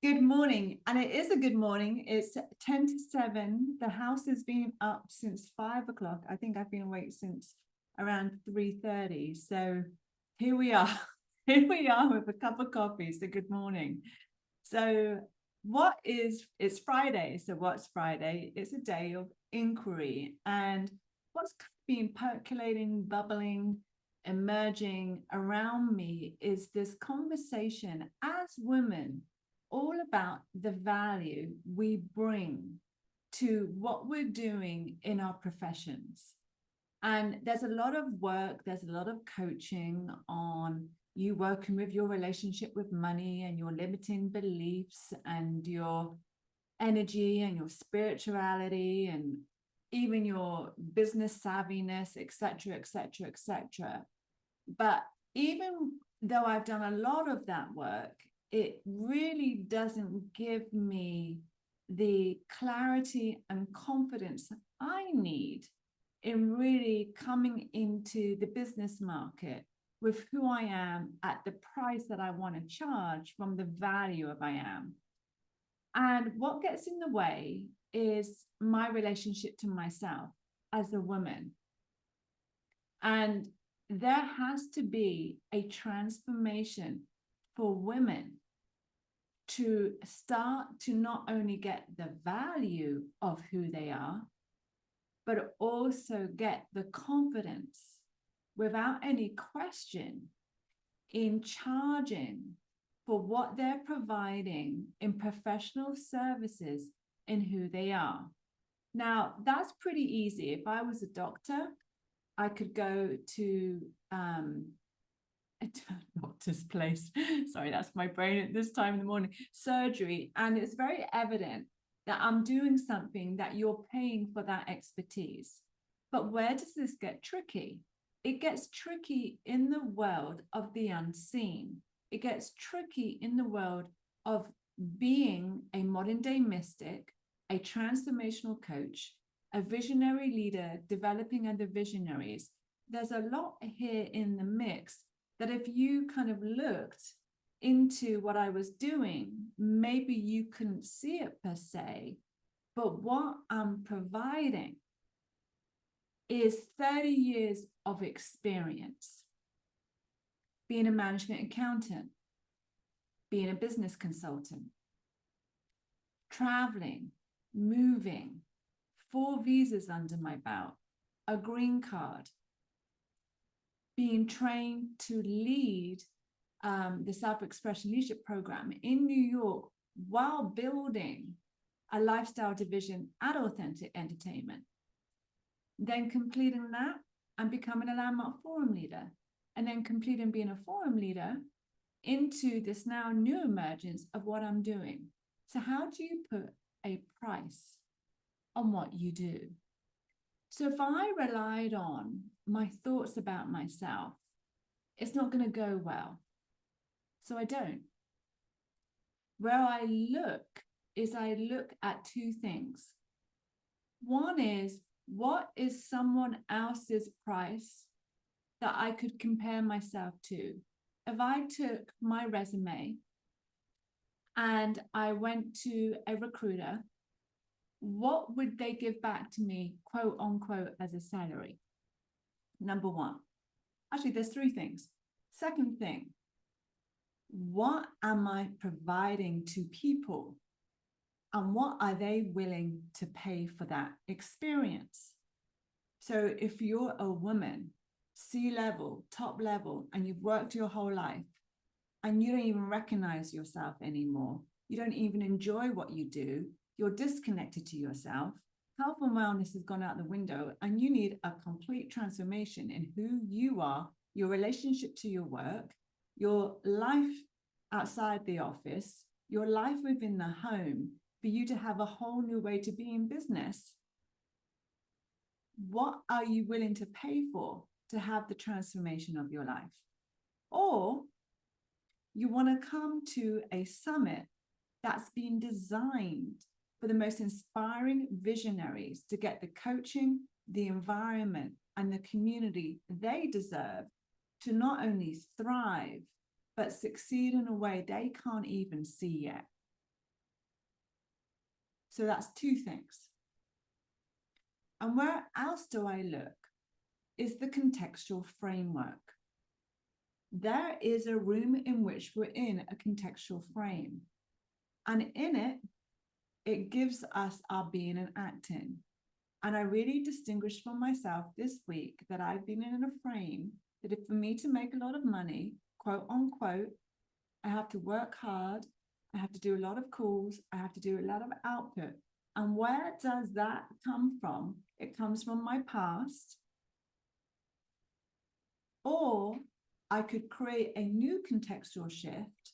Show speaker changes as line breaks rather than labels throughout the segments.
Good morning. And it is a good morning. It's 10 to 7. The house has been up since 5 o'clock. I think I've been awake since around 3:30. So here we are. Here we are with a cup of coffee. So good morning. So it's Friday. So what's Friday? It's a day of inquiry. And what's been percolating, bubbling, emerging around me is this conversation as women all about the value we bring to what we're doing in our professions. And there's a lot of work, there's a lot of coaching on you working with your relationship with money and your limiting beliefs and your energy and your spirituality and even your business savviness, etc., etc., etc. But even though I've done a lot of that work, it really doesn't give me the clarity and confidence I need in really coming into the business market with who I am at the price that I want to charge from the value of I am. And what gets in the way is my relationship to myself as a woman. And there has to be a transformation for women to start to not only get the value of who they are, but also get the confidence without any question in charging for what they're providing in professional services in who they are. Now, that's pretty easy. If I was a doctor, I could go to a doctor's place. Sorry, that's my brain at this time in the morning. Surgery. And it's very evident that I'm doing something that you're paying for that expertise. But where does this get tricky? It gets tricky in the world of the unseen. It gets tricky in the world of being a modern day mystic, a transformational coach, a visionary leader, developing other visionaries. There's a lot here in the mix that if you kind of looked into what I was doing, maybe you couldn't see it per se, but what I'm providing is 30 years of experience, being a management accountant, being a business consultant, traveling, moving, 4 visas under my belt, a green card, being trained to lead the Self-Expression Leadership Program in New York while building a lifestyle division at Authentic Entertainment, then completing that and becoming a Landmark Forum leader, and then completing being a forum leader into this now new emergence of what I'm doing. So how do you put a price on what you do? So if I relied on my thoughts about myself, it's not going to go well. So I don't. Where I look is I look at 2 things. One is, what is someone else's price that I could compare myself to? If I took my resume and I went to a recruiter, what would they give back to me, quote unquote, as a salary? Number one. Actually, there's 3 things. Second thing, what am I providing to people? And what are they willing to pay for that experience? So if you're a woman, C-level, top level, and you've worked your whole life, and you don't even recognize yourself anymore, you don't even enjoy what you do, you're disconnected to yourself, health and wellness has gone out the window, and you need a complete transformation in who you are, your relationship to your work, your life outside the office, your life within the home, for you to have a whole new way to be in business. What are you willing to pay for to have the transformation of your life? Or you want to come to a summit that's been designed for the most inspiring visionaries to get the coaching, the environment, and the community they deserve to not only thrive, but succeed in a way they can't even see yet. So that's two things. And where else do I look is the contextual framework. There is a room in which we're in a contextual frame. And in it, it gives us our being and acting. And I really distinguished for myself this week that I've been in a frame that if for me to make a lot of money, quote unquote, I have to work hard, I have to do a lot of calls, I have to do a lot of output. And where does that come from? It comes from my past. Or I could create a new contextual shift,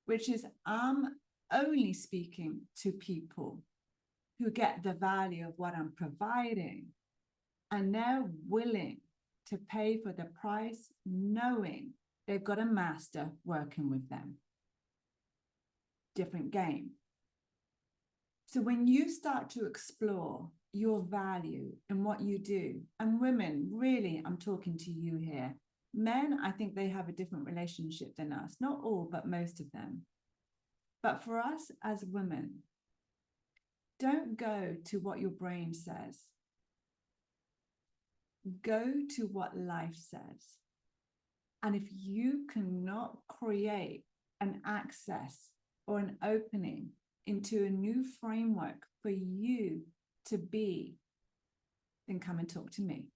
which is I'm only speaking to people who get the value of what I'm providing, and they're willing to pay for the price, knowing they've got a master working with them. Different game. So when you start to explore your value in what you do, and women, really, I'm talking to you here. Men, I think they have a different relationship than us. Not all, but most of them. But for us as women, don't go to what your brain says. Go to what life says. And if you cannot create an access or an opening into a new framework for you to be, then come and talk to me.